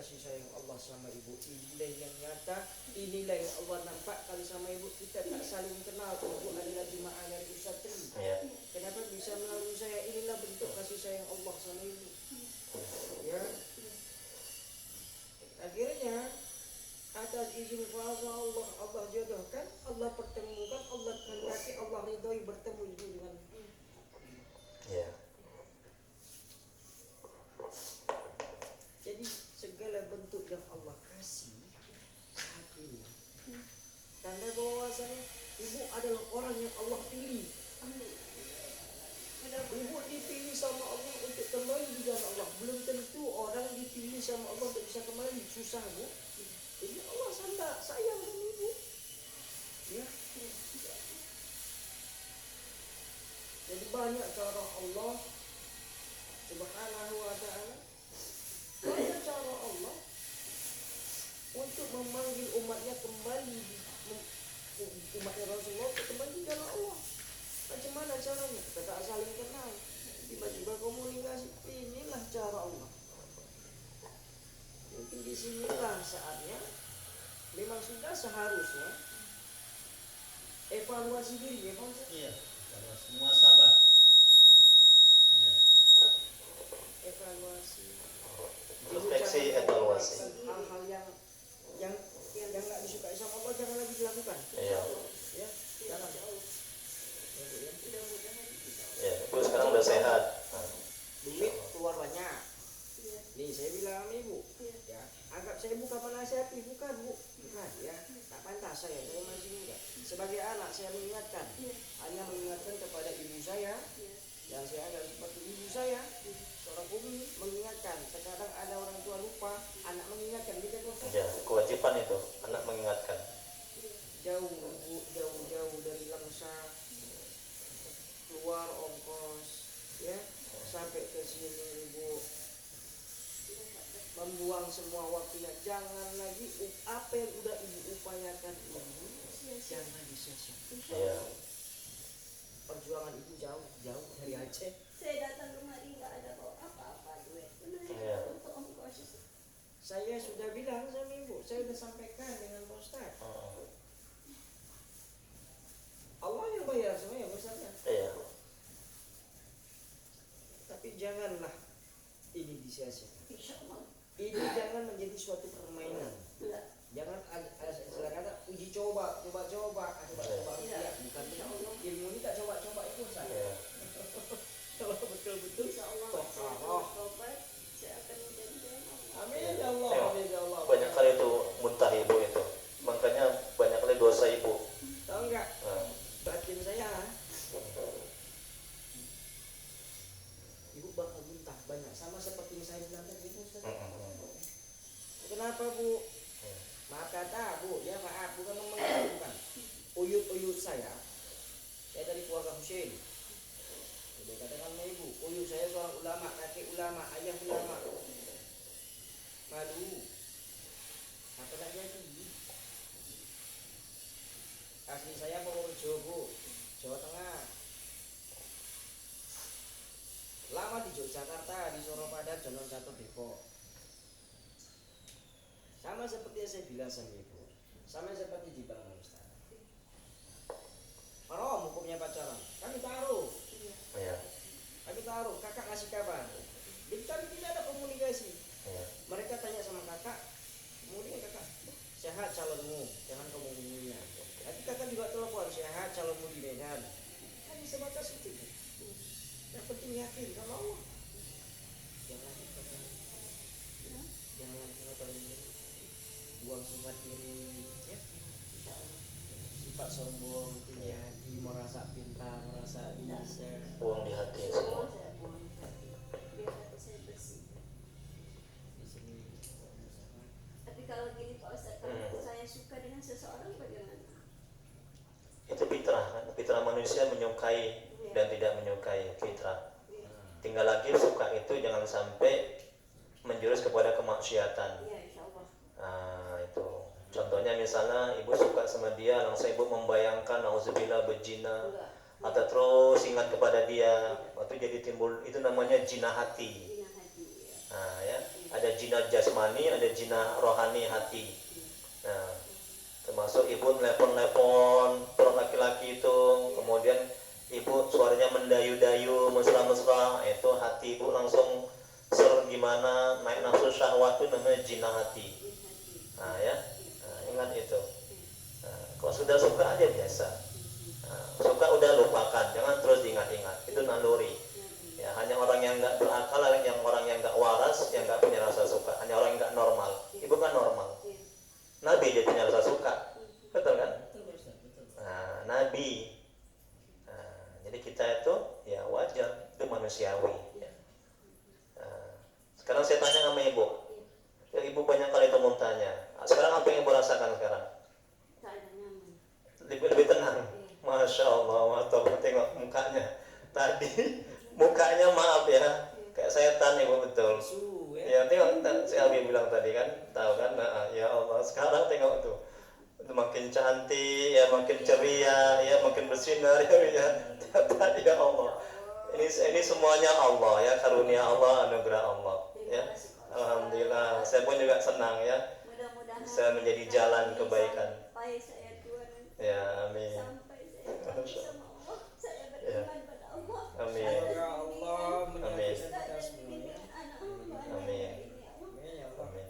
kasih sayang Allah sama ibu. Inilah yang nyata, inilah yang Allah nampak kali sama ibu. Kita tak saling kenal. Ibu adalah jemaah dari Ustaz Tri. Kenapa bisa melalui saya? Inilah bentuk kasih sayang Allah sama ibu. Ya. Akhirnya atas izin kuasa Allah, Allah jodohkan, Allah pertemukan, Allah kehendaki, Allah ridhoi bertemu ibu dengan Jadi segala bentuk yang Allah kasih saat ini tanda bahwasanya ibu adalah orang yang Allah pilih. Ibu dipilih sama Allah untuk kembali di jalan Allah. Belum tentu orang dipilih sama Allah untuk bisa kembali. Susah, Bu. Jadi Allah sayang sama ibu. Ya. Jadi banyak cara Allah Subhanahu wa ta'ala, banyak cara Allah untuk memanggil umatnya kembali, umatnya Rasulullah kembali di jalan Allah. Macam mana caranya? Kita tak saling kenal, tiba-tiba komunikasi. Inilah cara Allah. Mungkin disinilah saatnya, memang sudah seharusnya evaluasi diri, ya Pak Ustaz? Iya, kalau semua sabar. Iya. Evaluasi. Refleksi, evaluasi. Hal-hal yang nggak disukai sama Allah jangan lagi dilakukan. Iya. Ya, jangan. Ya, ibu sekarang udah sehat. Duit keluar banyak. Nih saya bilang sama ibu, ya, anggap saya bukan penasihati, bukan Bu, bukan ya, tak pantas saya masih muda. Sebagai anak saya mengingatkan, hanya mengingatkan kepada ibu saya, yang saya ada seperti ibu saya, seorang umi mengingatkan. Terkadang ada orang tua lupa, anak mengingatkan, gitu kan? Ya, kewajiban itu, anak mengingatkan. Jauh Bu, jauh-jauh dari Langsa, keluar ongkos, ya, sampai ke sini ibu. Membuang semua waktunya, jangan lagi apa yang udah ibu upayakan ini jangan disia-siakan. Iya. Perjuangan ibu jauh dari Aceh. Saya datang kemari nggak ada bawa apa-apa duit. Iya. Untuk ongkos. Saya sudah bilang sama ibu, saya sudah sampaikan dengan Pak Ustaz. Allah yang bayar semua ya Ustaznya. Iya. Tapi janganlah ini disia-siakan. Insyaallah. Ini jangan menjadi suatu permainan. Jangan istilah kata uji coba. Ya, bukan ilmu ini tak coba-coba itu saya. Kalau betul-betul Tobat, saya akan menjadi. amin ya Allah, amin ya Allah. Banyak kali itu muntah ibu itu, makanya banyak kali dosa ibu. Tahu enggak? Batin saya, ibu bakal muntah banyak, sama seperti yang saya bilang tadi Bu. Kenapa Bu? Maaf kata Bu, ya maaf, bukan bukan. Uyut saya dari keluarga Husain. Sudah katakan sama ibu, uyut saya seorang ulama, kakek ulama, ayah ulama. Malu. Apa lagi jadi? Asli saya Purworejo Bu, Jawa Tengah. Lama di Yogyakarta, di Soropada, Jalan Jatuh Depok. Sama seperti yang saya bilang sama ibu, sama seperti di Bang Ustaz. Haram hukumnya pacaran. Kami taruh. Iya. Kami taruh. Kakak ngasih kabar. Jadi kami tidak ada komunikasi. Iya. Mereka tanya sama kakak, kemudian kakak, sehat calonmu, jangan kamu hubunginya. Nanti kakak juga telepon, sehat calonmu di Medan. Hanya sebatas itu. Yang penting yakin sama Allah. Jangan buang sifat diri, ya. Sifat sombong, tinggi hati, merasa pintar, merasa bisa. Buang di hati semua. Biar hati saya bersih. Di sini. Tapi kalau gini Pak Ustaz, kalau saya suka dengan seseorang bagaimana? Itu fitrah kan? Fitrah manusia menyukai dan tidak menyukai, fitrah. Tinggal lagi suka itu jangan sampai menjurus kepada kemaksiatan. Iya, insyaallah. Nah itu contohnya misalnya ibu suka sama dia, langsung ibu membayangkan nauzubillah berzina atau terus ingat kepada dia, waktu jadi timbul itu namanya jinah hati. Jinah hati. Nah ya, Ada jinah jasmani, ada jinah rohani hati. Nah, termasuk ibu telepon-telepon perut laki-laki itu, kemudian ibu suaranya mendayu-dayu, mesra-mesra, itu hati ibu langsung gimana, naik nafsu syahwat, itu namanya jinah hati. Nah ya, ingat itu. Nah, kalau sudah suka aja biasa. Nah, suka udah lupakan, jangan terus diingat-ingat, itu naluri. Ya, hanya orang yang nggak berakal, yang orang yang nggak waras, yang nggak punya rasa suka, hanya orang yang nggak normal. Ibu kan normal. Nabi dia punya rasa suka, betul kan? Betul Ustaz, betul. Nah, Nabi. Nah, jadi kita itu ya wajar, itu manusiawi. Ya. Nah, sekarang saya tanya sama ibu. Ya, ibu banyak kali itu muntahnya. Nah, sekarang apa yang ibu rasakan sekarang? Tak ada nyaman. Lebih tenang. Masya Allah, masya tengok mukanya. Tadi mukanya maaf ya, kayak setan ibu betul. Su Ya ya. tengok si Abi bilang tadi kan, tahu kan? Nah, ya Allah, sekarang tengok tuh, makin cantik, ya makin ceria, ya makin bersinar ya. Tadi ya Allah. Ini semuanya Allah ya, karunia Allah, anugerah Allah. Ya, alhamdulillah. Saya pun juga senang ya. Mudah-mudahan Bisa menjadi jalan kebaikan. sampai saya Tuhan, Ya, amin. sampai saya kembali sama Allah, saya Ya. beriman pada Allah. Amin. Semoga Allah Amin. menyatukan kita semuanya. Anak hamba Amin. ini ya Allah. Amin ya Allah. Amin.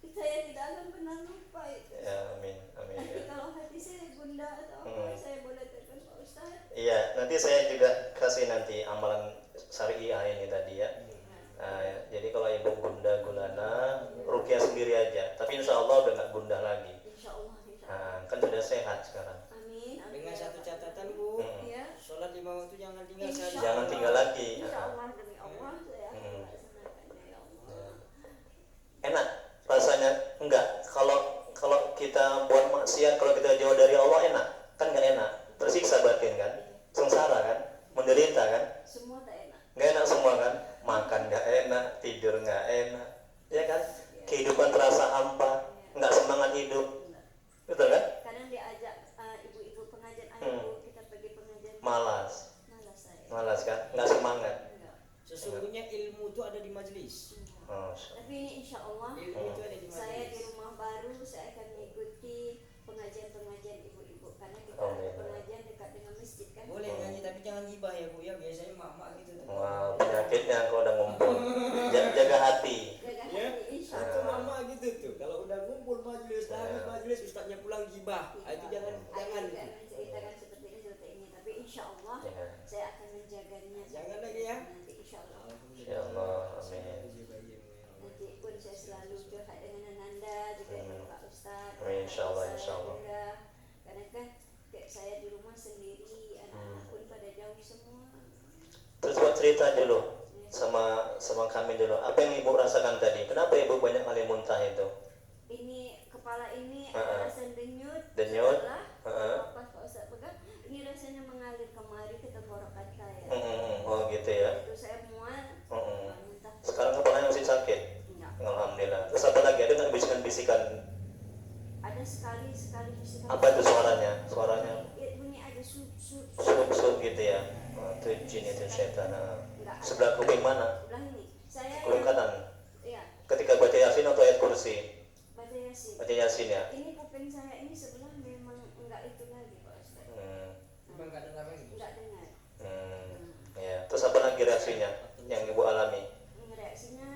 Saya tidak akan pernah lupa itu. Ya, amin. Amin. Nanti Ya. kalau hati saya bunda atau apa, saya boleh telepon Pak Ustadz. Iya, nanti saya juga kasih nanti amalan syariah ini tadi ya. Nah, ya. Jadi kalau ibu bunda gulana, rukyah sendiri aja. Tapi insya Allah udah nggak bunda lagi. Insya Allah, insya Allah. Nah, kan sudah sehat sekarang. Amin, amin. Dengan satu catatan Bu, Ya. sholat 5 waktu jangan tinggal Insya sehari. Jangan Allah. tinggal lagi. Insya Allah demi Allah saya akan Hmm. melaksanakannya ya Allah. Enak rasanya enggak? Kalau kita buat maksiat, kalau kita jauh dari Allah enak? Kan nggak enak. Tersiksa batin kan? Sengsara kan? Menderita kan? Semua tak enak. Nggak enak semua kan? Makan nggak enak, tidur nggak enak, ya kan? Kehidupan terasa hampa, nggak semangat hidup, betul kan? Kadang diajak ibu-ibu pengajian, ayo kita pergi pengajian. Malas, Malas saya. malas kan? Nggak semangat. Enggak. Sesungguhnya ilmu itu ada di majelis. Oh, Tapi ini insya Allah Ilmu itu ada di saya di majelis. rumah baru saya akan mengikuti pengajian-pengajian ibu-ibu karena kita Oh, ada iya. pengajian dekat dengan masjid kan. Boleh nyanyi tapi jangan gibah ya Bu ya. Biasanya mak-mak gitu tuh. wah, penyakitnya kalau udah ngumpul. Jaga hati. Jaga Ya, hati insya itu Allah. mama gitu tuh. Kalau udah ngumpul majelis, habis majelis ustaznya pulang gibah. Ah, itu jangan Akan jangan. menceritakan seperti ini. Tapi insya Allah Ya. saya akan menjaganya. Jangan lagi ya. Nanti insya Allah. Ya Allah, amin. Nanti pun saya selalu curhat dengan Ananda juga dengan Pak Ustadz. Amin, insya Allah, Saya insya Allah. Bunda. Karena kan kayak saya di rumah sendiri, anak-anak pun pada jauh semua. Terus buat cerita dulu sama kami dulu. Apa yang ibu rasakan tadi? Kenapa ibu banyak kali muntah itu? Ini kepala ini Ha-ha. ada rasa denyut. Denyut? Setelah Ha-ha. pas Pak Ustadz pegang, ini rasanya mengalir kemari ke tenggorokan saya. Oh gitu ya. Itu saya mual, Mm-mm. muntah. Sekarang kepalanya masih sakit. Enggak. Alhamdulillah. Terus apa lagi? Ada nggak bisikan-bisikan? Ada sekali bisikan. Apa itu suaranya? Suaranya Bunyi ada sup. sup gitu ya. Oh, itu jin itu setan. Enggak ada. Sebelah kuping mana? Sebelah ini. Saya Kuping kanan. Iya, Ketika baca yasin atau ayat kursi? baca Yasin. Baca yasin ya. Ini kuping saya ini sebelah memang enggak itu lagi Pak Ustadz. Memang nggak dengar lagi. Enggak dengar. Ya. Terus apa lagi reaksinya yang ibu alami? Reaksinya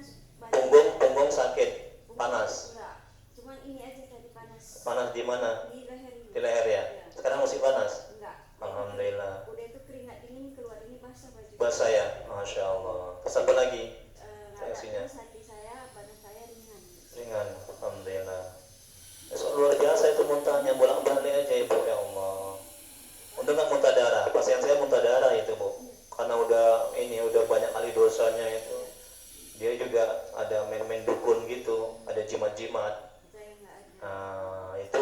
Punggung sakit, panas. Enggak. Cuman ini aja tadi panas. Panas di mana? Di leher ini. Di leher ya. Iya. Sekarang masih panas. Enggak. Alhamdulillah. Udah itu keringat dingin keluar ini basah baju. Basah ya, masya Allah. Terus apa lagi? Enggak ada. Reaksinya? Terus hati saya, badan saya ringan. Ringan, alhamdulillah. Luar biasa itu muntahnya, bolak-balik aja ibu, ya Allah. Untuk nggak muntah darah, pasien saya muntah darah itu bu, karena udah banyak kali dosanya itu. Dia juga ada main-main dukun gitu, ada jimat-jimat. Saya enggak ada. Nah, itu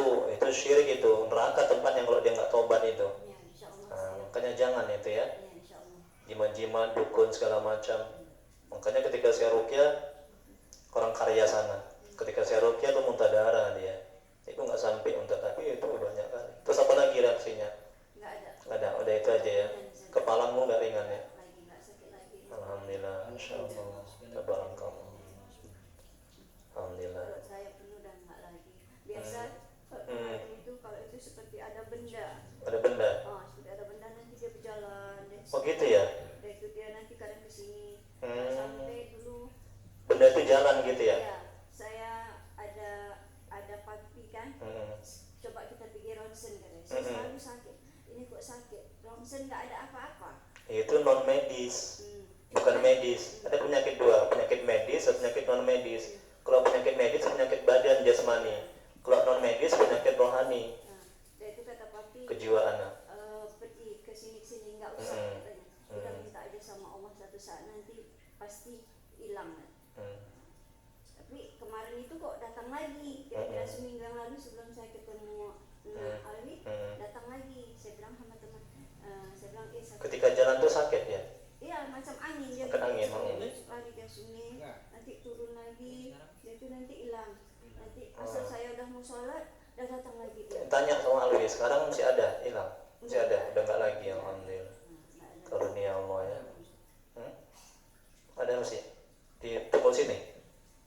syirik itu, neraka tempatnya kalau dia nggak tobat itu. Ya, insya Allah. Nah, makanya jangan itu ya, Ya, insya Allah. jimat-jimat, dukun segala macam. Makanya ketika saya rukyah, orang karya sana, ketika saya rukyah tuh muntah darah dia. Itu nggak sampai muntah, tapi itu banyak kali. Terus apa lagi reaksinya? Enggak ada. Nggak ada, udah itu aja ya. Kepalamu nggak ringan ya? Lagi enggak sakit lagi. Alhamdulillah, insya Allah. Tabarakallah. Oh gitu ya. Udah itu dia nanti kadang kesini. Hmm. Sampai dulu Benda itu jalan gitu ya. ya, saya ada papi kan. Coba kita pergi ronsen katanya. Saya selalu sakit. Ini kok sakit. Ronsen nggak ada apa-apa. Itu non medis, bukan medis. Ada penyakit dua, penyakit medis atau penyakit non medis. Kalau penyakit medis penyakit badan jasmani. Kalau non medis penyakit rohani, Nah, dan itu kata papi. kejiwaan. Pergi ke sini nggak usah katanya. Udah minta aja sama Allah satu saat nanti pasti hilang. Tapi kemarin itu kok datang lagi. Kira-kira seminggu yang lalu sebelum saya ketemu Alwi, datang lagi. Saya bilang sama teman, saya bilang sakit. Ketika jalan tuh sakit ya. Iya macam angin dia. Makan angin. Lari ke sungai, nanti turun lagi, dia itu nanti hilang. Nanti asal saya udah mau sholat, udah datang lagi dia. Tanya sama Alwi, sekarang masih ada, hilang? Masih ada, udah nggak lagi, alhamdulillah. Karunia Allah ya. Ada masih di toko sini.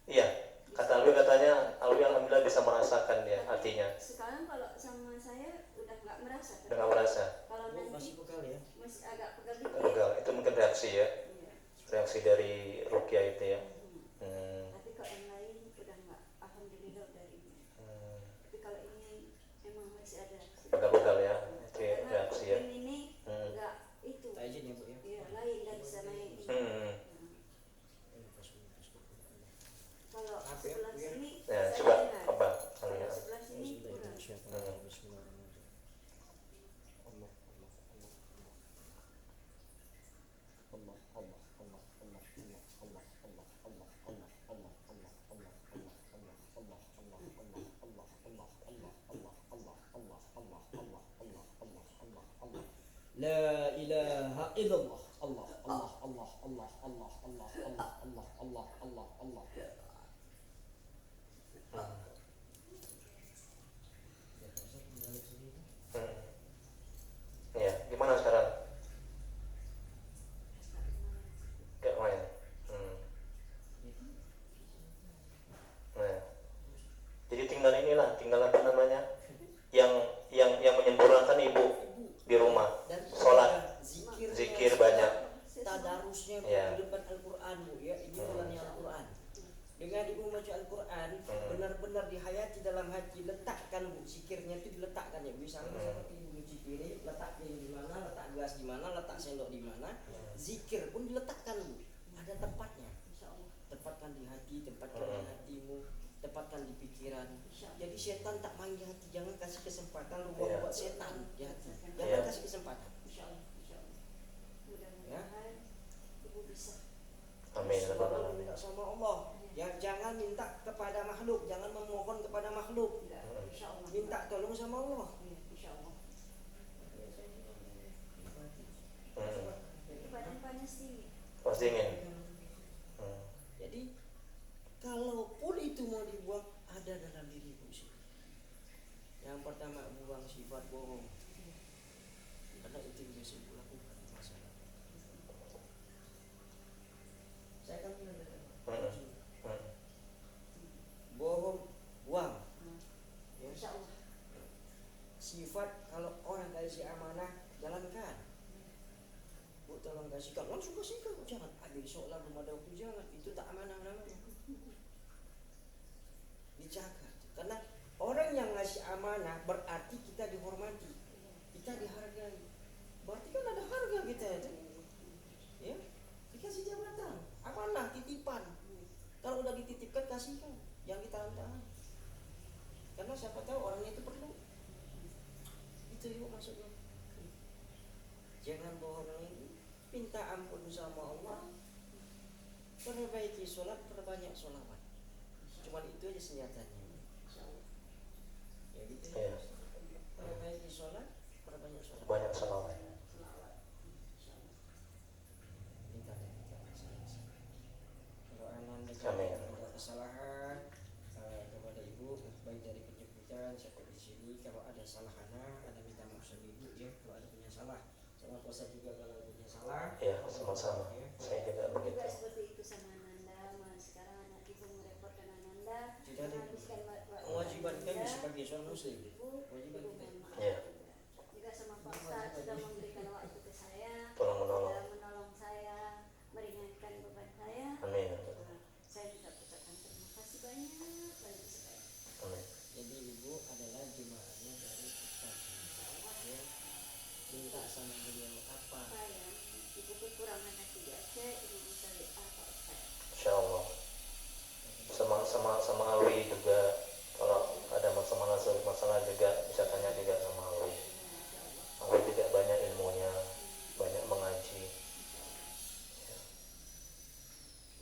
Iya, kata Alwi katanya Alwi alhamdulillah bisa merasakan dia hatinya. Sekarang kalau sama saya udah nggak merasa. Udah nggak merasa. Kalau nanti Masih pegal ya. masih agak pegal dikit. Enggak, itu mungkin reaksi ya. Iya. Reaksi dari Rukia itu ya. Tapi kalau yang lain udah nggak, alhamdulillah dari ini. Tapi kalau ini emang masih ada. Pegal-pegal ya. Itu ya, Karena reaksi ya. ini nggak itu. Tak izin ya Bu ya. Iya, lain dari sana ini. Kalau Apa ya, sebelah Bu ya? sini Ya, saya coba dengar. apa? Kalau sebelah sini kurang. La ilaha illallah. Allah Allah Allah Allah Allah Allah Allah Allah Allah Allah Allah. Ya, gimana sekarang? Gak main. Nah, jadi tinggal inilah, tinggal apa namanya? Yang menyempurnakan ibu di rumah. Dan Sholat, zikir, zikir banyak. tadarusnya Bu, Ya. di depan Al-Quran Bu ya, ini bulannya Al-Quran. Dengan ibu baca Al-Quran, benar-benar dihayati dalam hati, letakkan Bu, zikirnya itu diletakkan ya. Misalnya seperti ibu zikir, letak piring di mana, letak gelas di mana, letak sendok di mana, zikir pun diletakkan Bu. Ada tempatnya. Tempatkan di hati, tempatkan di hatimu, tempatkan di pikiran. Jadi setan tak main di hati, jangan kasih kesempatan ruang buat setan di hati. Jangan kasih kesempatan. Mudah-mudahan ibu bisa. Amin. Kalau minta sama Allah, ya jangan minta kepada makhluk, jangan memohon kepada makhluk. Insyaallah. Minta tolong sama Allah. Insyaallah. Badan panas tinggi. Pas dingin. Jadi kalaupun itu mau dibuang, ada dalam diri ibu sih. Yang pertama buang sifat bohong, karena itu yang biasa ibu lakukan di masa lalu. Saya kan bilang bohong, buang. Ya. Insyaallah. Sifat kalau orang kasih amanah, jalankan. Bu tolong kasihkan, langsung kasihkan. Jangan besok lah belum ada waktu, jangan. Itu tak amanah namanya. Dijaga. Karena orang yang ngasih amanah berarti kita dihormati, kita dihargai. Berarti kan ada harga kita itu. Ya, dikasih jabatan, amanah, titipan. Kalau udah dititipkan kasihkan, jangan ditahan-tahan. Karena siapa tahu orangnya itu perlu. Itu ibu maksudnya. Jangan bohong lagi, minta ampun sama Allah, perbaiki sholat, perbanyak sholawat. Cuma itu aja senjatanya. Ya gitu ya. Iya. Perbaiki sholat, perbanyak sholawat. Banyak salawat. Minta kalau anak Amin. ada kesalahan kepada ibu, baik dari penjemputan sampai di sini, kalau ada salah anak, ada minta maaf sama ibu ya. Kalau ada punya salah, sama puasa juga kalau punya salah. Ya, sama-sama. Saya juga begitu. Juga seperti itu sama Ananda, Mas. Sekarang anak ibu merepotkan Ananda. Tidak ada. Menghabiskan Kewajiban kami sebagai seorang muslim. Kewajiban kita. Ya. Juga sama Pak Ustadz sudah memberikan waktu ke saya. Tolong menolong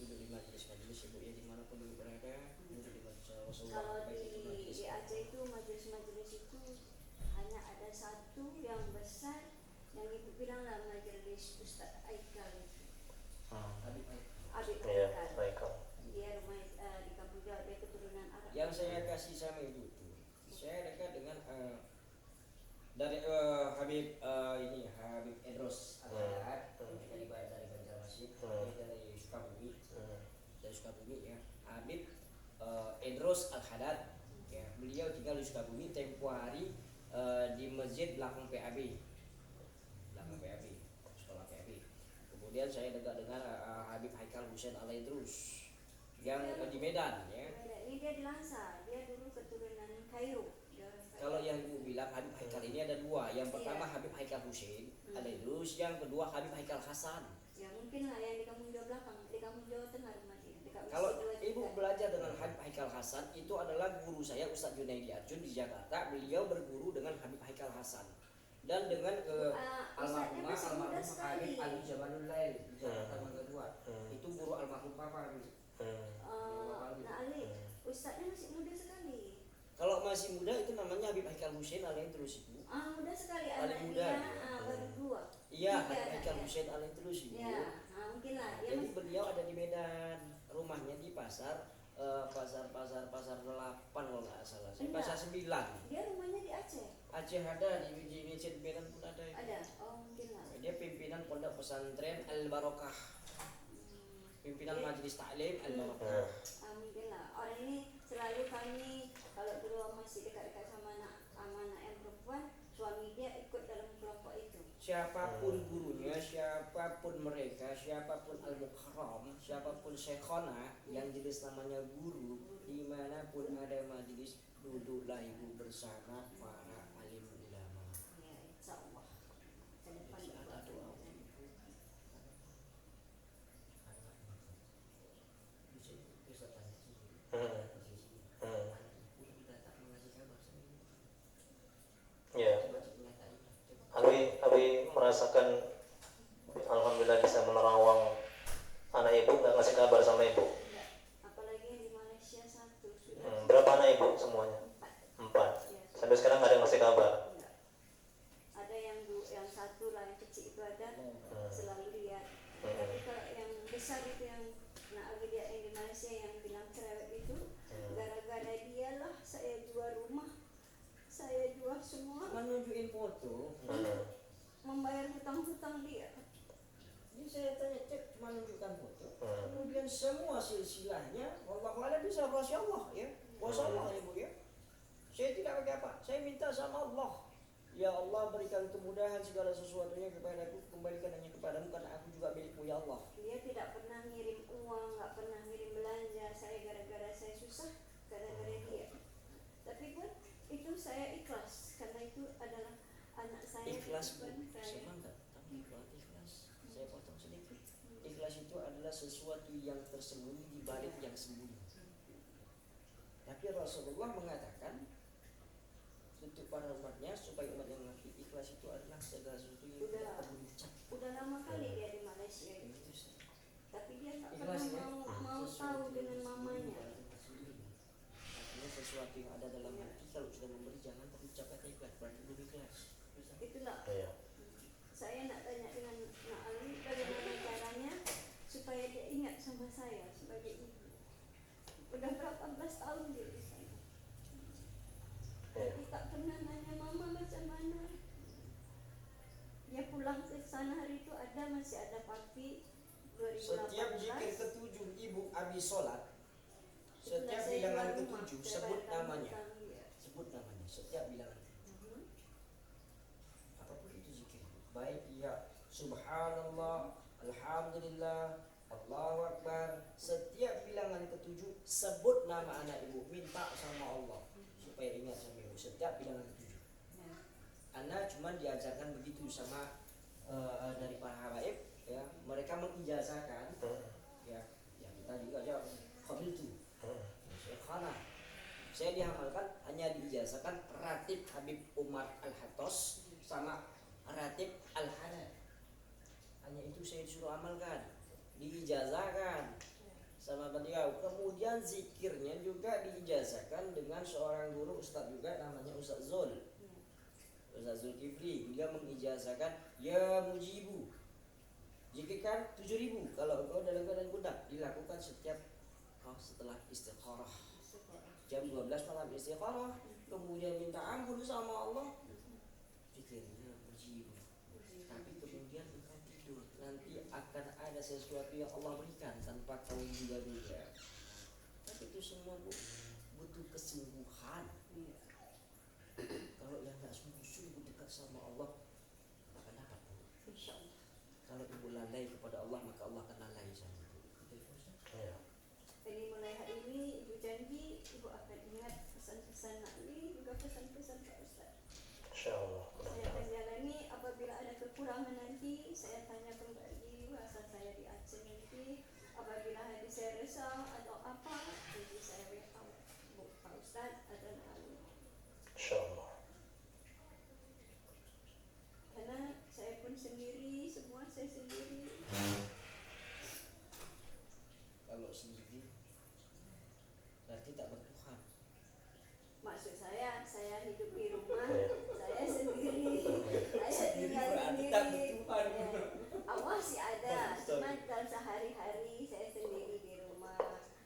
duduk di majelis-majelis ibu ya dimanapun ibu berada, duduk di majelis Kalau Rasulullah baik itu majelis di Aceh itu majelis-majelis itu hanya ada satu yang besar yang ibu bilang lah majelis Ustadz Aikal itu. Habib Habib Iya, Aikal. baik. Dia rumah di Kampung Jawa, dia keturunan Arab. yang saya kasih sama ibu itu, saya dekat dengan dari Habib ini Habib Edros Al-Hadad, dari Banjarmasin, dari Sukabumi, ya. Habib Edros Al-Hadad, ya. Beliau tinggal di Sukabumi, tempo hari di masjid belakang PAB, sekolah PAB. Kemudian saya dekat dengan Habib Haikal Hussein Al-Idrus yang di Medan, ya. Ini dia di Langsa, dia dulu keturunan Kairo. Dia orang Kairo. Kalau yang ibu bilang Habib Haikal ini ada dua. Yang pertama Iya. Habib Haikal Hussein Al-Idrus, yang kedua Habib Haikal Hasan. Ya mungkin lah yang di Kampung Jawa belakang, di Kampung Jawa Tengah rumah dia. Dekat Kalau Masjid 23. ibu belajar dengan Habib Haikal Hasan, itu adalah guru saya Ustadz Junaidi Arjun di Jakarta. Beliau berguru dengan Habib Haikal Hasan dan dengan Ustadznya masih muda almarhum sekali. Habib Ali Jamalul Lail di Jakarta Mangga 2. Itu guru almarhum papa dulu. Nah Ali, Ustadznya masih muda sekali. Kalau masih muda itu namanya Habib Haikal Hussein Al-Idrus ibu. Muda sekali Paling anak muda. dia, baru 2. Iya, Tiga Habib Haikal anaknya. Hussein Al-Idrus ibu. Ya, mungkin lah dia Jadi masih. beliau ada di Medan, rumahnya di pasar 8 kalau nggak salah. Enggak. Pasar 9. Dia rumahnya di Aceh. Aceh ada, di Medan pun ada. Ada. Oh mungkin lah. Dia pimpinan pondok pesantren Al Barokah, pimpinan Dia- majelis taklim Al Barokah. Mungkin lah. Orang ini selalu kami kalau dulu masih dekat-dekat sama anak yang perempuan, suami dia ikut dalam kelompok itu. Siapapun gurunya, siapapun mereka, siapapun al-mukarram, siapapun syekhona, yang jelas namanya guru, dimanapun ada majelis, duduklah ibu bersama para alim ulama. Ya, insya Allah. Ke depan Jadi ada doa. Bisa tanya sih. Kita tak mengasih kabar sama ibu. Ya. Coba nyatain. Abi merasakan alhamdulillah bisa menerawang anak ibu, nggak ngasih kabar sama ibu. Enggak. Apalagi yang di Malaysia satu sudah. Berapa anak ibu semuanya? 4. Ya, Sampai sekarang nggak ada yang ngasih kabar. enggak. Ada yang satu lah yang kecil itu ada selalu lihat. Tapi kalau yang besar itu yang dia yang di Malaysia yang bilang cerewet itu, gara-gara dialah saya jual rumah, saya jual semua, Menunjukin foto. membayar hutang-hutang dia. Ini saya tanya cek menunjukkan foto. Kemudian semua silsilahnya, wallahu a'lam bisa Masya Allah ya. Masya Allah ya Bu ya. Saya tidak pakai apa. Saya minta sama Allah. Ya Allah berikan kemudahan segala sesuatunya kepadaku, kembalikan hanya kepadamu karena aku juga milikmu ya Allah. Dia tidak pernah ngirim uang, nggak pernah ngirim belanja. Saya gara-gara saya susah, gara-gara dia. Tapi pun itu saya ikhlas karena itu adalah anak saya. Ikhlas Bu, bukan saya. saya nggak tahu ikhlas. Saya potong sedikit. Ikhlas itu adalah sesuatu yang tersembunyi di balik yang sembunyi. Tapi Rasulullah mengatakan untuk para umatnya supaya umat yang mengerti ikhlas itu adalah segala sesuatu yang tidak perlu dicap. Udah lama kali dia di Malaysia itu. Itu sih. Tapi dia nggak Ikhlas ya. pernah mau tahu dengan mamanya. Artinya sesuatu yang ada dalam hati kalau sudah memberi jangan terucap kata ikhlas berarti belum ikhlas. Itulah. Iya. Saya nak tanya dengan Nak Ali bagaimana caranya supaya dia ingat sama saya sebagai ibu. Udah berapa belas tahun dia di sana. Tapi tak pernah nanya mama macam mana. Dia pulang ke sana hari itu masih ada papi 2018. Setiap zikir ketujuh ibu Abi sholat, Itulah setiap saya bilangan jual rumah, ketujuh saya sebut bayarkan namanya. hutang dia. Sebut namanya setiap bilangan. Apapun itu zikir. Baik ya subhanallah, alhamdulillah, Allahu akbar. Setiap bilangan ketujuh sebut nama anak ibu, minta sama Allah supaya ingat sama ibu setiap bilangan ketujuh. Anak cuma diajarkan begitu sama dari para habaib ya, mereka mengijazahkan ya kita juga aja qabiltu Syekhana. Saya dihamalkan hanya diijazahkan Ratib Habib Umar Al-Hattos sama Ratib Al-Hanad. Hanya itu saya disuruh amalkan, diijazahkan. tadi tahu. Kemudian zikirnya juga diijazahkan dengan seorang guru ustadz juga namanya Ustadz Zul. Ustadz Zulkifli beliau mengijazahkan ya mujibu. Zikirkan 7.000 kalau engkau dalam keadaan budak, dilakukan setiap setelah istikharah. Jam 12 malam istikharah, kemudian minta ampun sama Allah. Zikirnya mujibu. Tapi kemudian engkau tidur, nanti akan ada sesuatu yang Allah berikan tanpa kau duga-duga. Tapi itu semua butuh kesungguhan. Kalau yang nggak sungguh-sungguh dekat sama Allah, akan dapat. Insyaallah. Kalau ibu lalai kepada Allah, maka Allah akan lalai sama ibu. Ya. Jadi mulai hari ini ibu janji ibu akan ingat pesan-pesan Nabi juga pesan-pesan Pak Ustaz. Insyaallah. Saya akan jalani apabila ada kekurangan nanti saya tanya kembali bahasa saya di Aceh nanti apabila hati saya resah atau apa nanti saya beritahu Pak Ustaz atau Nabi. Insyaallah. Karena saya pun sendiri, semua saya sendiri. Kalau sendiri berarti tak bertuhan. Maksud saya hidup di rumah, Ya. saya sendiri, saya tinggal Berarti tak sendiri. bertuhan. Ya. Allah sih ada, cuma dalam sehari-hari saya sendiri di rumah.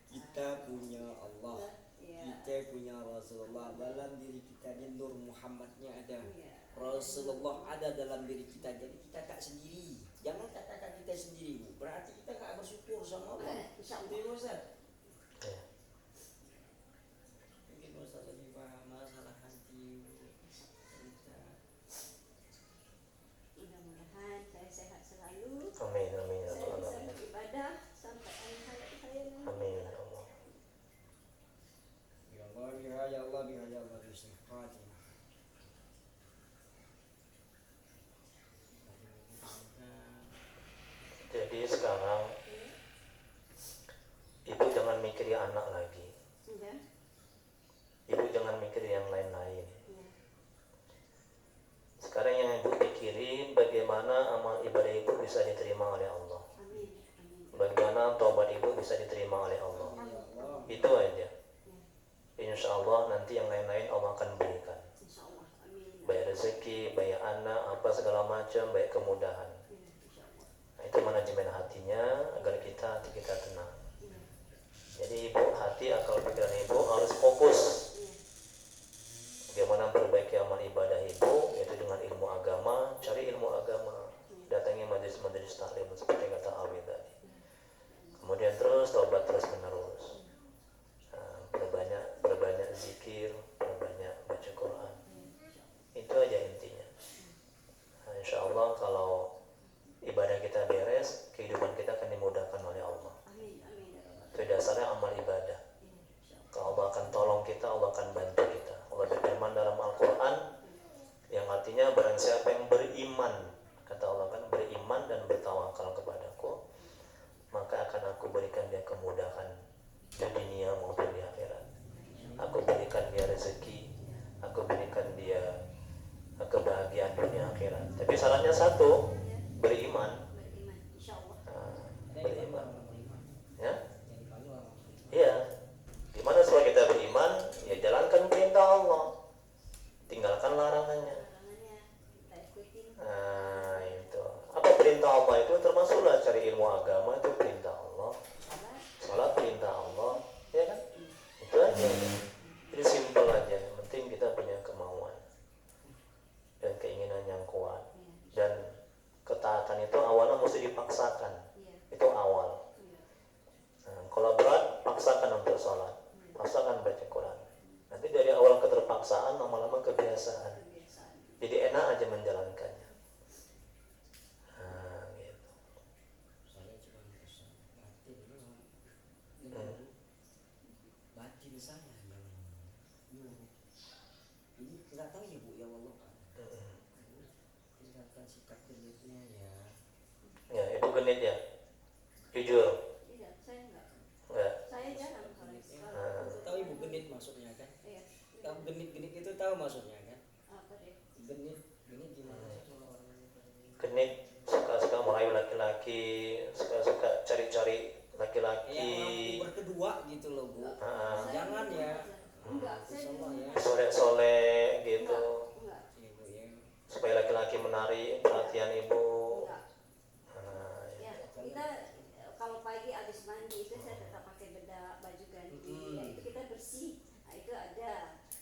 Kita punya Allah, Ya. kita punya Rasulullah. Dalam diri kita ini Nur Muhammadnya ada. Ya. Rasulullah ada dalam diri kita. Jadi kita tak sendiri. Jangan katakan kita sendiri, Bu. Berarti kita tak bersyukur sama Allah. Insyaallah. Betul, Ustaz? Ya. Mungkin Ustaz lebih paham masalah hati kita. Mudah-mudahan saya sehat selalu. Amin amin ya Saya Tuhan. bisa beribadah sampai akhir hayat saya nanti. Amin ya Allah. Ya Allah, ya Allah, ya Allah, bismillahirrahmanirrahim. Jadi sekarang ibu jangan mikir ya anak lagi. Ya. Ibu jangan mikir yang lain-lain. Ya. Sekarang yang ibu pikirin bagaimana amal ibadah ibu bisa diterima oleh Allah. Amin. Amin. Bagaimana taubat ibu bisa diterima oleh Allah. Ya Allah. Itu aja. Ya. Insya Allah nanti yang lain-lain Allah akan berikan. Insyaallah. Amin. Baik rezeki, baik anak, apa segala macam, baik kemudahan. Ya, insyaallah. Nah, itu manajemen hatinya agar hati kita tenang. Ya. Jadi ibu hati, akal, pikiran ibu harus fokus. Ya. Bagaimana perbaiki amal ibadah ibu, yaitu dengan ilmu agama, cari ilmu agama, datangi majelis-majelis taklim seperti kata Awi tadi. Kemudian terus taubat terus menerus. Perbanyak zikir, perbanyak baca Quran. Itu aja intinya. Nah, insya Allah kalau ibadah kita beres, kehidupan kita akan dimudahkan oleh Allah. Amin. Amin. Ya Rabbal Itu dasarnya amal ibadah. alamin. Insyaallah. Kalau Allah akan tolong kita, Allah akan bantu kita. Allah berfirman dalam Al-Quran yang artinya barang siapa yang beriman, kata Allah kan, beriman dan bertawakal kepadaku, maka akan aku berikan dia kemudahan di dunia maupun di akhirat. Aku berikan dia rezeki, aku berikan dia kebahagiaan dunia akhirat. Tapi syaratnya satu, beriman. Beriman. Insyaallah. Beriman. Ya? Iya. Gimana supaya kita beriman? Ya jalankan perintah Allah, tinggalkan larangannya. Larangannya kita ikutin. Nah itu. Apa perintah Allah itu? Termasuklah cari ilmu agama itu perintah Allah. Salat. Salat perintah Allah, ya kan? Itu aja. Jadi simpel aja. Yang penting kita punya kemauan dan keinginan yang kuat. Dan ketaatan itu awalnya mesti dipaksakan. Iya. Itu awal. Iya. Nah, kalau berat, paksakan untuk sholat, paksakan baca Quran. Nanti dari awal keterpaksaan, lama-lama kebiasaan. Kebiasaan. Jadi enak aja menjalankannya. Nah, gitu. Saya cuma pesan batin dengan batin saya yang nyuruh. Ini nggak tahu ya Bu ya Allah. Tinggalkan sikap genitnya ya. Ya, ibu genit ya, jujur, Tidak, saya enggak. enggak. Saya jarang kalau Tahu Ibu genit maksudnya kan? Iya. Tahu genit itu tahu maksudnya kan? Apa deh? Genit gimana sih kalau orang Genit, suka-suka merayu laki-laki, suka-suka cari-cari ya, laki-laki. orang berkedip gitu loh Bu. Ah. Jangan ya. Enggak, saya di Insyaallah ya. rumah. soleh-soleh gitu Enggak. Iya Bu ya. supaya laki-laki menarik perhatian ibu. Enggak. Nah, Ya, kita kalau pagi habis mandi itu saya tetap pakai bedak, baju ganti. Ya, itu kita bersih. Nah, itu ada.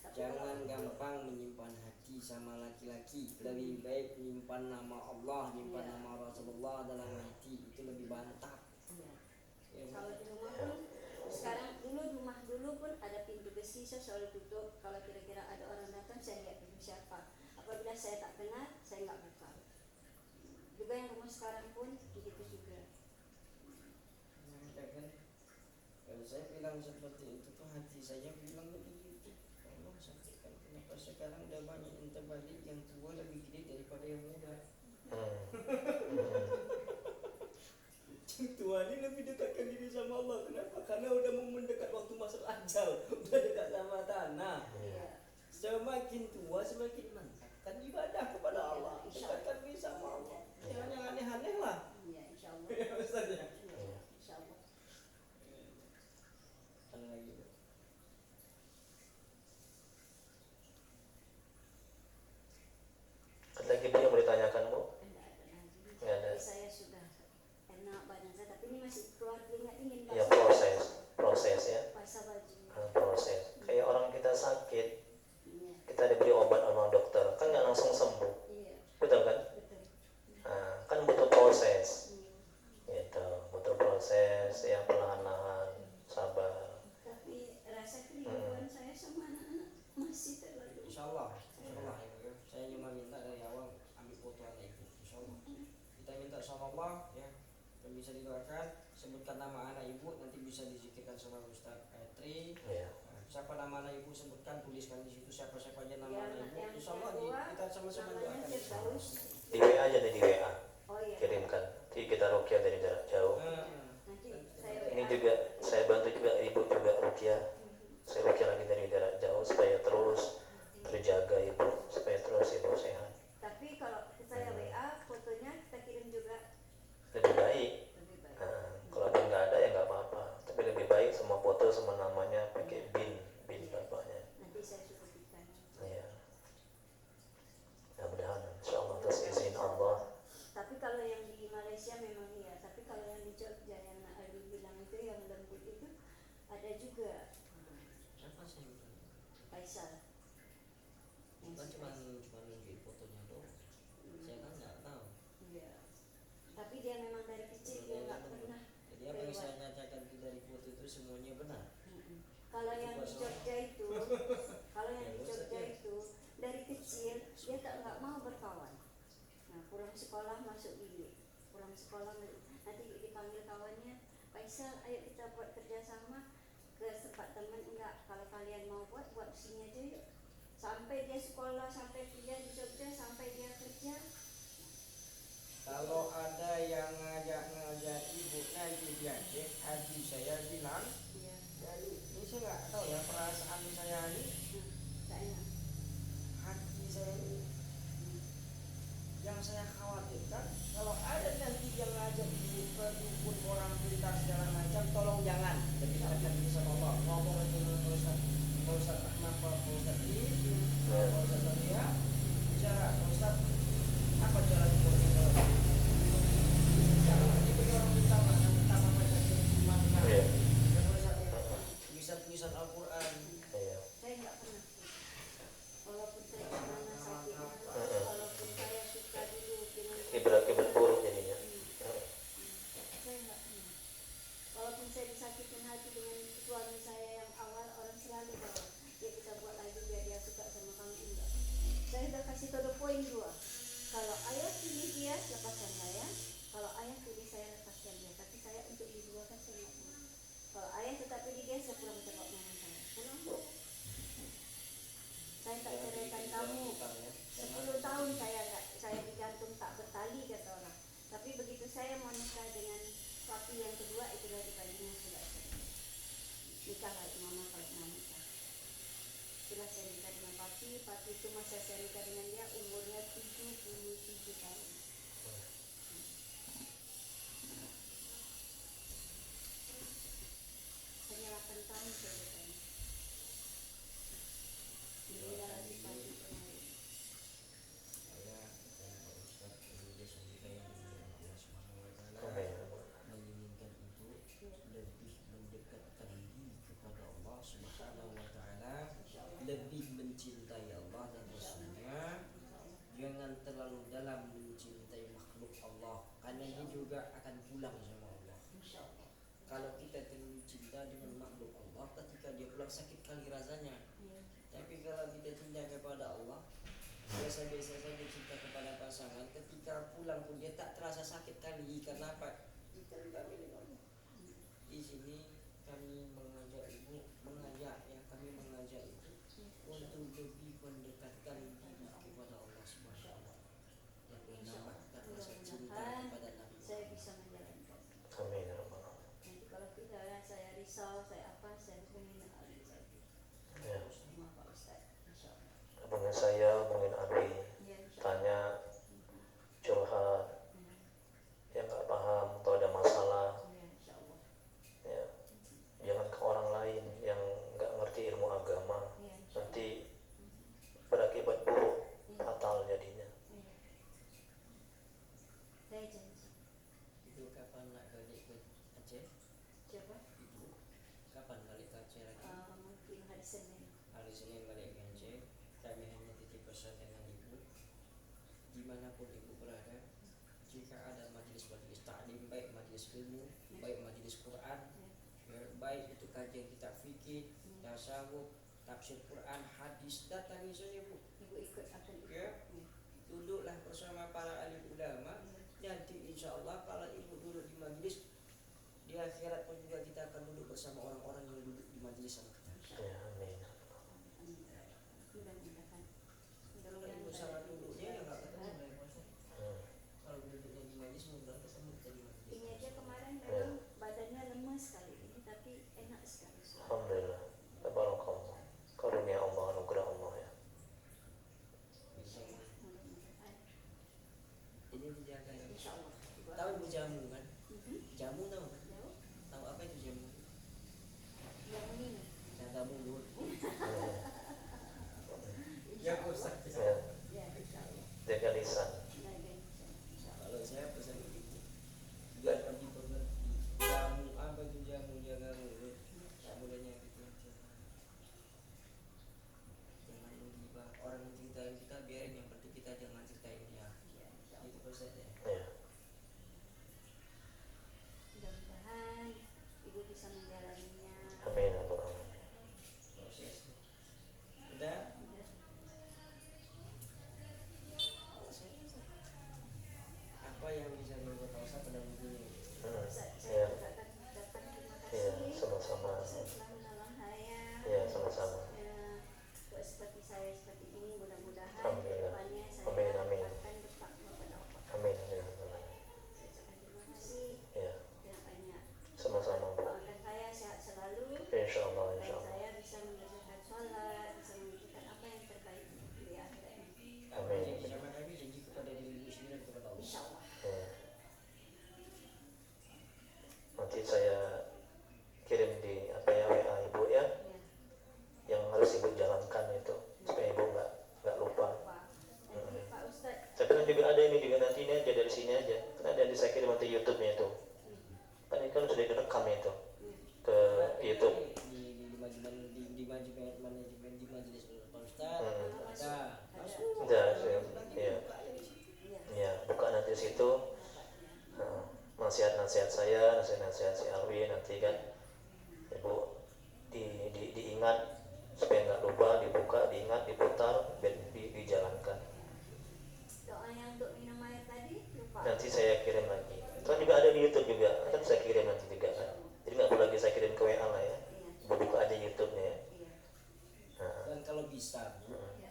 Tapi Jangan kalau- gampang menyimpan hati sama laki-laki. Lebih baik menyimpan nama Allah, menyimpan Iya. nama Rasulullah dalam hati. Itu lebih mantap. Iya. Ya, Bu. Kalau di rumah pun sekarang rumah dulu pun ada pintu besi, saya selalu tutup. Kalau kira-kira ada orang datang saya lihat dulu siapa. Apabila saya tak kenal saya nggak buka. Juga yang rumah sekarang pun begitu juga. Ya kan? Kalau saya bilang seperti itu tuh hati saya bilang begitu. Allah sampaikan kenapa sekarang udah banyak yang terbalik, yang tua lebih gede daripada yang muda. Yang tua ini lebih dekatkan diri sama Allah. Kenapa? Karena udah mau mendekat waktu masuk ajal, udah dekat sama tanah. Iya. Semakin tua semakin mantapkan ibadah kepada Allah, Insya dekatkan diri sama Allah. Jangan yang aneh-aneh lah. Iya, insya Allah. Ya Ustaz ya. Iya, insya Allah. Ada lagi Bu? ada lagi Bu yang mau ditanyakan Bu? Enggak ada lagi. Nggak ada. Tapi saya sudah enak badan saya, tapi ini masih keluar keringat dingin. Ya proses ya. Basah baju. Proses kayak orang kita sakit, Iya. kita diberi obat sama dokter kan nggak langsung sembuh, Iya, betul kan? betul. Nah, kan butuh proses Iya. gitu, butuh proses yang perlahan-lahan, sabar. Tapi rasa kerinduan saya sama anak-anak masih terlalu. Insyaallah, insyaallah Ibu ya. Saya cuma minta dari awal ambil foto anak Ibu. Insyaallah. Kita minta sama Allah ya. Dan bisa didoakan, sebutkan nama anak Ibu, nanti bisa dizikirkan sama Ustaz Petri. Ya. Nah, siapa nama anak Ibu sebutkan, tuliskan di situ siapa-siapa aja nama Ya, anak Ibu. yang Insyaallah kedua, kita sama-sama namanya doakan. Firdaus. Di WA aja deh, di WA Oh iya. kirimkan. Jadi kita rukyah dari jarak jauh. Nanti saya Ini WA. juga saya bantu juga ibu juga rukyah. Saya rukyah lagi dari jarak jauh supaya terus terjaga ibu, supaya terus ibu sehat. Tapi kalau saya WA fotonya kita kirim juga Lebih baik. lebih baik. Nah, kalau nggak ada ya nggak apa-apa. Tapi lebih baik semua foto semua namanya pakai bin bapaknya. Nanti saya sebutkan. Iya. Mudah-mudahan insyaallah atas izin Allah. Tapi kalau yang di Malaysia memang iya. Tapi kalau yang di Jogja yang Alwi bilang itu yang lembut itu ada juga. Siapa saya bilang? Faisal. Yang Kan si cuma Faisal. nunjukin fotonya doang. Saya kan nggak tahu. Iya. Tapi dia memang dari kecil dia nggak pernah. Jadi apa yang saya nyatakan itu dari foto itu semuanya benar. Mm-mm. Kalau yang di Jogja itu, kalau yang di Jogja itu dari kecil dia nggak mau berkawan. Nah, pulang sekolah masuk bilik, pulang sekolah nanti dipanggil kawannya, Faisal, ayo kita buat kerjasama ke tempat teman enggak. Kalau kalian mau buat sini aja yuk. Sampai dia sekolah, sampai kuliah di Jogja, sampai dia kerja. Kalau ada yang ngajak ibu nanti di Aceh, hati saya bilang, Iya. jadi ini saya nggak tahu ya perasaan saya ini, Tak enak. hati saya ini, yang saya khawatirkan kalau ada nanti yang ngajak ibu ke dukun orang pintar segala macam, tolong jangan. Jadi akan bisa Allah ngomong itu Pak Ustaz Ahmad, Pak Ustaz ini, Pak Ustaz Satria, bicara Pak Ustaz apa jalan keluar itu? Jangan diberi orang pintar kita membaca firman Iya. bisa tulisan Al-Quran. Iya. Saya nggak pernah. Walaupun saya gimana sakitnya, walaupun saya suka dulu dengan Kiblat buruk jadinya. saya nggak pernah. Walaupun saya disakitin hati dengan suami saya yang awal, orang selalu bawa ya kita buat lagi biar dia suka sama kamu, enggak. Saya udah kasih to the point 2. Kalau ayah pilih dia, lepaskan saya. Kalau ayah pilih saya, lepaskan dia. Tapi saya untuk diduakan saya nggak mau. Kalau ayah tetap pilih dia, saya pulang tengok mama saya. Pulang. Saya tak ceraikan kamu. 10 tahun saya digantung tak bertali kata orang. Tapi begitu saya mau nikah dengan papi yang kedua, itulah dibandingnya sudah cerai. Nikah lagi mama kalau mau nikah. Itulah saya nikah dengan papi itu masa saya nikah dengan dia umurnya 77 tahun. Penyerapan karena dia juga akan pulang sama Allah. Insya Allah. Kalau kita terlalu cinta dengan makhluk Allah, ketika dia pulang sakit kali rasanya. Ya. Tapi kalau kita cinta kepada Allah, biasa-biasa saja cinta kepada pasangan, ketika pulang pun dia tak terasa sakit kali. Karena apa? Kita kami dengan Allah. Di sini kami mengajak ibu, kami mengajak ibu untuk lebih mendekatkan diri kepada Allah Subhanahu wa Ta'ala dan menambahkan rasa cinta kepada Nabi. Saya bisa menjalankan. Amin ya rabbal alamin. Nanti kalau kita saya risau, saya apa, saya hubungi Ali saja. Ya. Sama Pak Ustaz. Insya Allah. Hubungin saya, hubungin Abi, Ya, insya Allah. tanya, curhat, Ya, yang nggak paham atau ada masalah, ya, insya Allah. ya jangan ke orang lain yang nggak ngerti ilmu agama, Ya, insya Allah. nanti berakibat buruk, fatal jadinya. Ya. Saya janji. Itu kapan nak balik ke Aceh? Siapa? Ibu kapan balik ke Aceh lagi? Mungkin hari Senin. Hari Senin balik ke Aceh. Kami hanya titip pesan dengan ibu, dimanapun ibu berada, jika ada majelis-majelis taklim, baik majelis ilmu, baik majelis Quran, ya, baik itu kajian kitab fikih, tasawuf, tafsir Quran, hadis, datangi saja bu. Ibu ikut akan ikut. Ya. Duduklah bersama para alim ulama. Nanti insya Allah kalau ibu duduk di majelis, di akhirat pun juga kita akan duduk bersama orang-orang yang duduk di majelis sama kita. Ya, amin. Mudah-mudahan. Kalau ibu salah duduknya ya nggak ketemu Sehat. dari Masya. Hmm. Kalau duduknya di majelis mudah ketemu kita di majelis. Ini aja kemarin memang badannya lemas sekali ini, tapi enak sekali. Alhamdulillah. Tabarakallah. Karunia Allah, anugerah Allah ya. Bisa. Mudah-mudahan. Ini dijaga ya. Insya Allah. Tahu ibu jamu kan? Mhm. Jamu tahu kan? Tahu? Tahu apa itu jamu? Yang ini. Jaga mulut. Insya Allah. Ya, Ya, insya Allah. jaga lisan. Jaga insya Allah. Kalau saya pesan begitu, biar pergi pengerti. Jamu apa itu jamu jaga mulut? Tak bolehnya gitu aja. Jangan menggibah orang yang ceritain kita, biarin yang penting kita jangan ceritain dia. Ya, insya Allah. Itu pesan ya. Ya. Mudah-mudahan ibu bisa menjalaninya. Amin ya rabbal alamin. Proses. Udah? Udah. Apa yang bisa membuat Rosa pada begini? Hmm. Saya Ya. ucapkan terima Ya, kasih. sama-sama. Saya telah menolong saya. Ya, sama-sama. Ya, kok seperti saya seperti ini, mudah-mudahan Alhamdulillah. kedepannya saya Amin, amin. akan bertakwa pada Allah. Amin ya rabbal alamin. Saya ucapkan terima kasih Ya, yang banyak. sama-sama Bu. Doakan saya sehat selalu. Insyaallah, Dan insyaallah. saya bisa mengerjakan sholat, bisa mengerjakan apa yang terbaik di akhirat ini. Amin. Janji sama kami, janji kepada diri ibu sendiri dan kepada Allah. Insya Allah. Ya. Nanti saya kirim di apa ya WA ibu ya, Ya, yang harus ibu jalankan itu supaya ibu nggak lupa. Pak. Nanti Pak Ustadz. Tapi kan juga ada ini juga nanti ini aja dari sini aja. Kan ada yang saya kirim nanti YouTube-nya itu. Kan ini kan sudah direkam itu ke YouTube. Di manajemen di majelis Pak Ustaz. Hmm. Ada. Masuk. Udah, ya. Iya. Ya, buka nanti situ. Nah, nasihat-nasihat saya, nasihat-nasihat si Alwi nanti kan ibu diingat supaya nggak lupa, dibuka, diingat, diputar, dan dijalankan. Doa yang untuk minum air tadi lupa. Nanti saya kirim lagi. Kan juga ada di YouTube juga, kan saya kirim nanti juga kan. Jadi nggak perlu lagi saya kirim ke WA lah ya. Iya. Ibu buka aja YouTube-nya ya. Iya. Nah, Dan kalau bisa, Bu, Ya.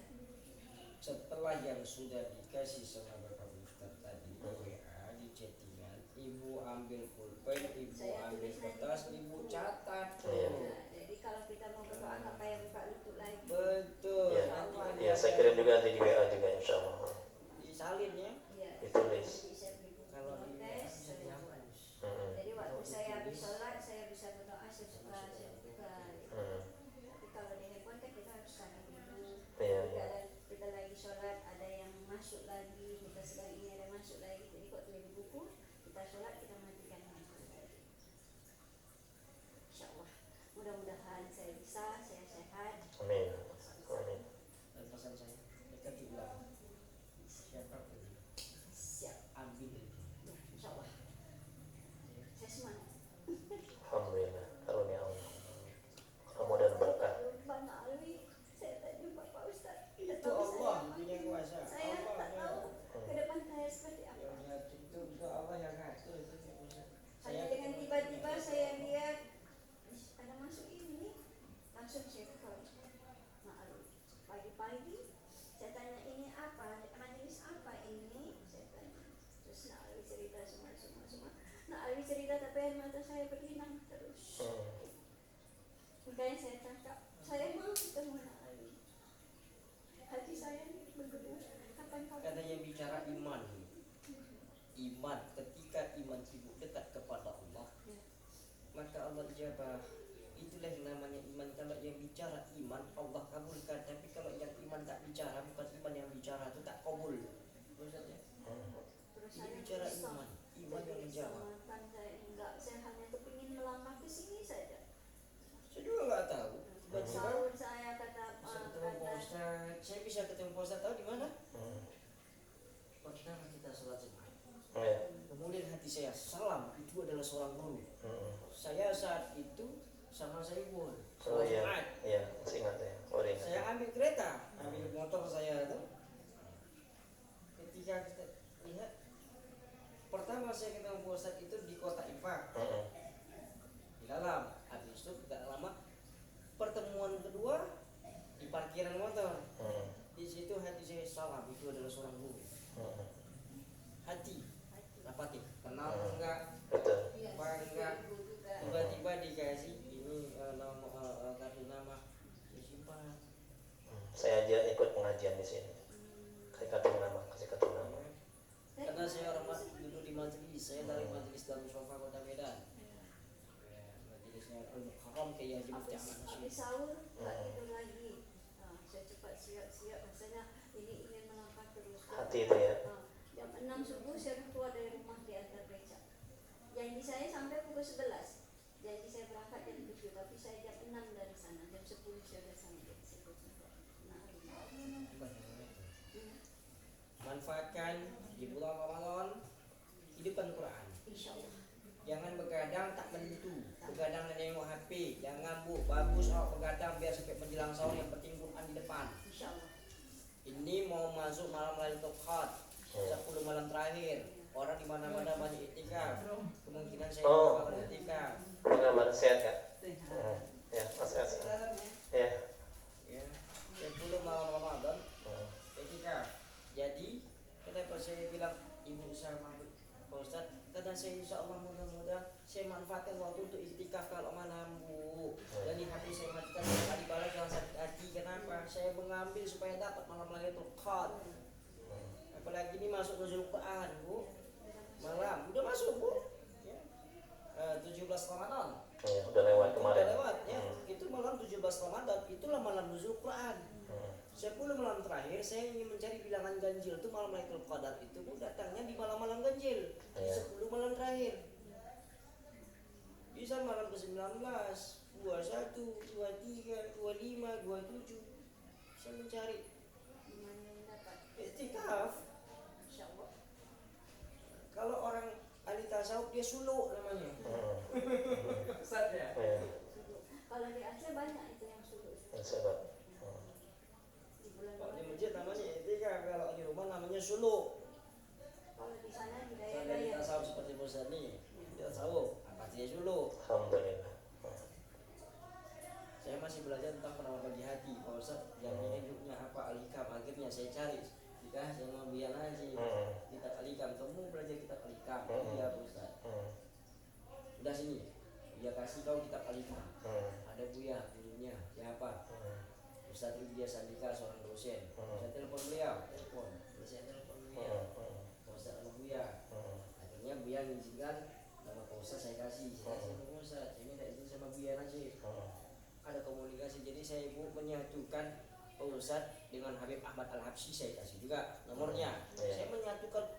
setelah yang sudah dikasih sama Bapak Ustaz tadi di WA, di chattingan, Ibu ambil pulpen, Ibu Saya ambil tulis kertas, nanti. Ibu catat. Iya. Nah, jadi kalau kita mau berdoa nggak payah buka lutut lagi. Betul. ya, Nanti kan ya saya kirim juga nanti di WA juga insya Allah. disalin ya. Iya. Ditulis. Jadi saya beri buku Kalau di WA notes. bisa dihapus. Jadi waktu saya habis sholat saya bisa berdoa sesuka saya buka. Tapi kalau di handphone kan kita harus tahan dulu. Iya, Jadi iya. kita lagi sholat ada yang masuk lagi, kita sedang ini ada yang masuk lagi. Jadi kok tulis di buku, kita sholat kita matikan handphone lagi. Insya Allah. Mudah-mudahan saya bisa, saya sehat. Amin. Amin. Dan pesan saya, mereka diulang. Siapapun Siap. ambil. Ya, insya makanya saya cakap, saya mau ketemu anak Ali. Hati saya bergebu, kapan Karena yang bicara iman, ketika iman ibu dekat kepada Allah, maka Allah ijabah. Itulah yang namanya iman. Kalau yang bicara iman, Allah kabulkan. Tapi kalau yang iman tak bicara, bukan iman yang bicara, itu tak kabul. Maksudnya, Terus ini saya bicara susah. iman yang menjawab. Kan saya enggak, saya hanya kepingin melangkah ke sini saja. Saya juga nggak tahu. Tiba-tiba Sahur saya kata bisa ketemu Pak Ustaz. Saya bisa ketemu Pak Ustaz, tahu di mana? Pertama kita sholat Jumat. Ya. Kemudian hati saya, salam itu adalah seorang guru. Saya saat itu sama saya pun Oh sholat iya, Jumat. iya, masih ingat ya. Oh, ingat. Saya ambil kereta, ambil motor saya itu. Ketika kita lihat, pertama saya ketemu Pak Ustaz itu di kota Ifak, di dalam. Habis itu tidak lama pertemuan kedua di parkiran motor. Di situ hati saya, salam itu adalah seorang guru. Hati, rapati, kenal enggak, Betul. apa enggak, tiba-tiba dikasih ini nama kartu nama, saya simpan. Saya aja ikut pengajian di sini. Kasih kartu nama. Karena saya orang dulu di majelis, saya dari majelis Darul Sofa Kota Medan. Majelisnya Al-Mukarram kayak Haji Mufti Ahmad Habis Nasyid. sahur tak tidur lagi. Saya cepat siap-siap, rasanya ini ingin melangkah terus. Hati itu ya. Jam 6 subuh saya keluar dari rumah di antar beca. Janji saya sampai pukul 11. Janji saya berangkat jam 7, tapi saya jam 6 dari sana. Jam 10 saya sudah sampai. Manfaatkan di bulan Ramadan, hidupkan Quran. Insya Allah. Jangan begadang tak menentu, begadang dan nengok HP. Jangan bu, bagus begadang biar sampai menjelang sahur, yang penting Quran di depan. Insya Allah. Ini mau masuk malam Lailatul Qadar, 10 malam terakhir. Orang di mana-mana banyak iktikaf. Kemungkinan saya Oh. bakal iktikaf. Pengalaman sehat ya. Ya, sehat. Ya. Ya, 10 malam Ramadan iktikaf. Jadi, kenapa saya bilang ibu sama Pak Ustaz, karena saya insya Allah mudah-mudahan saya manfaatkan waktu untuk iktikaf kalau malam bu. Dan di hati saya matikan tadi balik jangan sakit hati. Kenapa? Saya mengambil supaya dapat malam Lailatul Qadar. Apalagi ini masuk nuzul Quran bu. Malam udah masuk bu. Ya. 17 Ramadan. Ya, udah lewat kemarin. Udah lewat ya. Itu malam 17 Ramadan. Itulah malam nuzul Quran. 10 malam terakhir saya ingin mencari bilangan ganjil itu malam Lailatul Qadar itu datangnya di malam-malam ganjil di 10 malam terakhir. Bisa malam ke-19, 21, 23, 25, 27. Saya mencari Di mana yang dapat? iktikaf. Insya Allah. Kalau orang ahli tasawuf dia suluk namanya. Ustaz ya. Ya, Kalau di Aceh banyak itu yang suruh. sebab. Di bulan Kalau di Ramadan. masjid namanya iktikaf, kalau di rumah namanya suluk. Kalau di sana di Kalau di daerah tasawuf seperti Ustaz nih, dia tasawuf, apa dia suluk? Alhamdulillah. Saya masih belajar tentang perawat bagi hati. Pak Ustaz, jaminan hidupnya apa al-hikam? Akhirnya saya cari. Jika saya mau biar aja kitab al-hikam. Kamu belajar kitab al-hikam. Iya Pak Ustaz. Udah sini. Dia kasih kau kitab al-hikam. Ada Buya, gurunya. Siapa? Ustaz Ilya Sandika, seorang dosen. Saya telepon beliau. Saya telepon beliau. Pak Ustaz sama Buya. Akhirnya Buya mengizinkan nama Pak Ustaz saya kasih. Saya kasih Pak Ustaz. Ini tidak izin sama Buya aja. Ada komunikasi, jadi saya menyatukan Pak Ustaz dengan Habib Ahmad Al-Habsyi, saya kasih juga nomornya. Saya menyatukan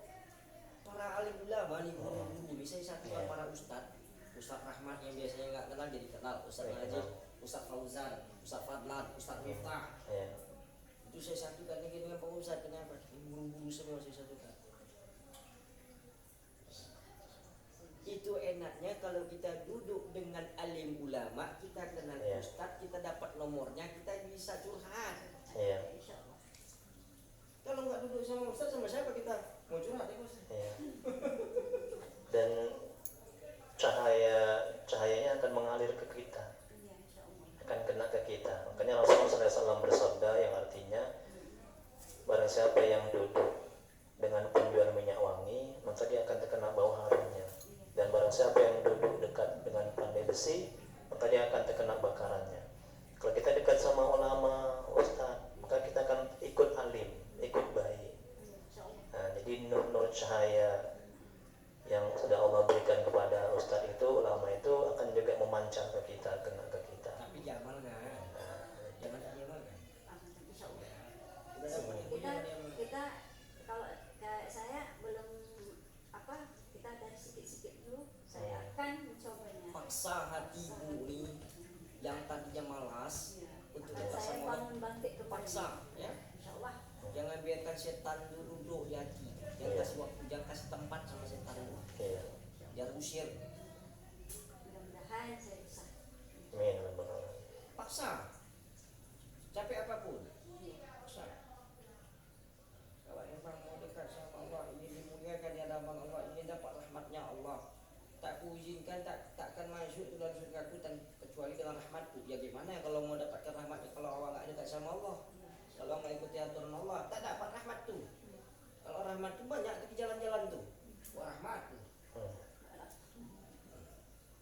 para alim ulama nih, guru-guru ini, saya satukan para ustaz Rahmat yang biasanya nggak kenal jadi kenal, Ustaz Najib, Ustaz Fauzan, Ustaz Fadlan, Ustaz Miftah. Itu saya satukan lagi dengan Pak Ustaz. Kenapa? Guru-guru semua saya satukan. Itu enaknya kalau kita duduk dengan alim ulama, kita kenal ustaz, kita dapat nomornya, kita bisa curhat. Insya Allah. Kalau nggak duduk sama ustaz, sama siapa kita mau curhat ya Ustaz? Dan cahayanya akan mengalir ke kita, Iya, insya Allah. akan kena ke kita. Makanya Rasulullah SAW bersabda yang artinya barang siapa yang duduk dengan kunjuan minyak wangi, maka dia akan terkena bau harumnya. Dan barang siapa yang duduk dekat dengan pandai besi, maka dia akan terkena bakarannya. Kalau kita dekat sama ulama, ustaz, maka kita akan ikut alim, ikut baik. Nah, jadi nur cahaya yang sudah Allah berikan kepada ustaz itu, ulama itu akan juga memancar ke kita, kena ke kita. Tapi diamalkan. Jangan diamalkan. Udah dapat ilmunya kita diamalkan. kita kalau kayak saya belum apa, kita dari sedikit-sedikit dulu saya akan mencobanya. Paksa hati ibu ini yang tadinya malas untuk Akan dekat saya sama Allah. bangun bangkit kembali. Paksa, ya. Insyaallah. Jangan biarkan setan duduk di hati. Jangan kasih waktu, jangan kasih tempat sama setan. Iya. Jangan usir. Mudah-mudahan saya bisa. Amin. Rabbal alamin. Paksa. Capek apapun. Iya. Paksa. Kalau memang mau dekat sama Allah, ingin dimuliakan di hadapan Allah, ingin dapat rahmatnya Allah, tak kuizinkan, takkan masuk ke dalam surgaku kecuali dengan rahmatku. Ya gimana kalau mau dapatkan rahmatnya kalau awak nggak dekat sama Allah, kalau nggak ikuti aturan Allah, tak dapat rahmat tuh. Kalau rahmat tuh banyak di jalan-jalan tuh. Wah, rahmat tuh.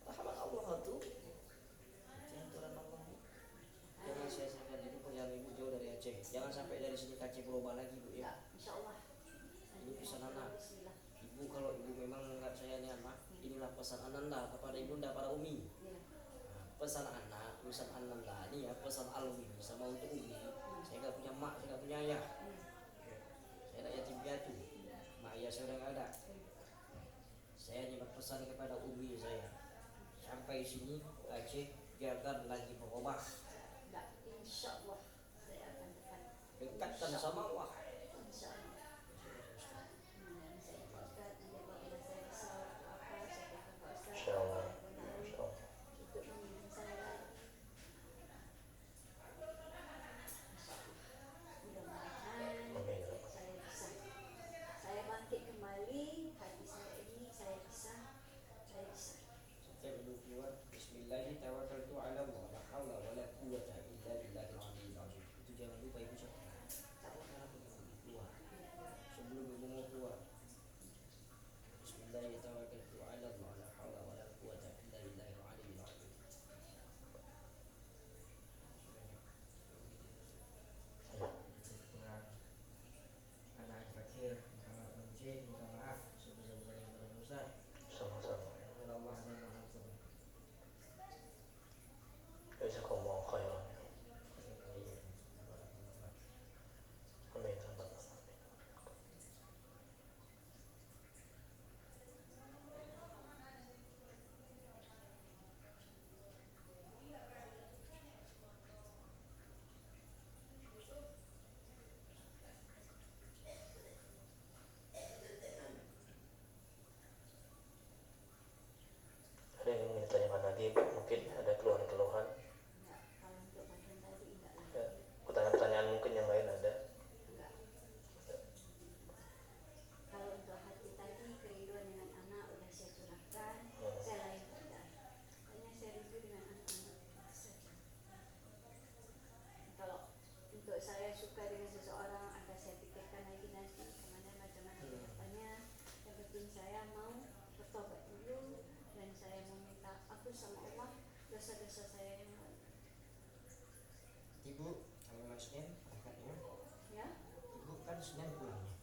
Rahmat Allah tuh. Aturan Allah. Jangan sia-siakan ini yang ibu jauh dari Aceh. Jangan sampai dari sini ke Aceh berubah lagi bu ya. Insyaallah. Ini pesan anak. Bismillah. Ibu kalau ibu memang menganggap saya ini anak, inilah pesan ananda kepada ibunda para umi. Iya. Pesan anak, pesan ananda ini ya, pesan alwi sama untuk umi. Saya nggak punya mak, saya nggak punya ayah. Saya anak yatim piatu. Mak ayah saya udah nggak ada. Saya hanya berpesan kepada umi saya. Sampai sini Aceh biarkan lagi berubah. Enggak, insyaallah saya akan dekat. Dekatkan sama Allah. Insyaallah. Saya Pak Ustaz, nanti apabila saya bisa apa, saya akan Pak Ustaz. Insyaallah. Insyaallah. Untuk membimbing saya lagi. Mudah-mudahan Amin. saya bisa. Saya bangkit kembali, hati saya ini saya bisa. Saya bisa. Setiap ibu keluar, Bismillahirrahmanirrahim, tawakkaltu ala Allah, la haula wala quwwata illa billahil aliyyil azim. Itu jangan lupa ibu cakap. Tawakkaltu ibu keluar. Sebelum ibu mau keluar, Bismillahirrahmanirrahim, tawakkaltu ala Allah, la haula wala quwwata illa billahil aliyyil azim. Anak fakir, anak mencari, minta maaf sebesar-besarnya kepada Ustaz. Sama-sama. Allah dan Maha Jazakumullahu khairan. Amin. Rabbal alamin. Ada yang ingin ditanyakan lagi? Mungkin ada keluhan-keluhan. Enggak, kalau untuk bagian tadi enggak lagi. Ya, pertanyaan-pertanyaan mungkin yang lain ada. Enggak. Kalau untuk hati tadi kerinduan dengan anak udah saya curahkan, saya lain keadaan. Hanya saya rindu dengan anak-anak itu saja. Kalau untuk saya suka dengan seseorang akan saya pikirkan lagi nanti kemana macam-mana kedepannya. Yang penting saya mau bertobat dulu dan saya mau minta ampun sama Allah dosa-dosa saya yang lalu. Ibu, kalau Mas Nen, angkatnya. Ya, Ibu kan Senin pulang.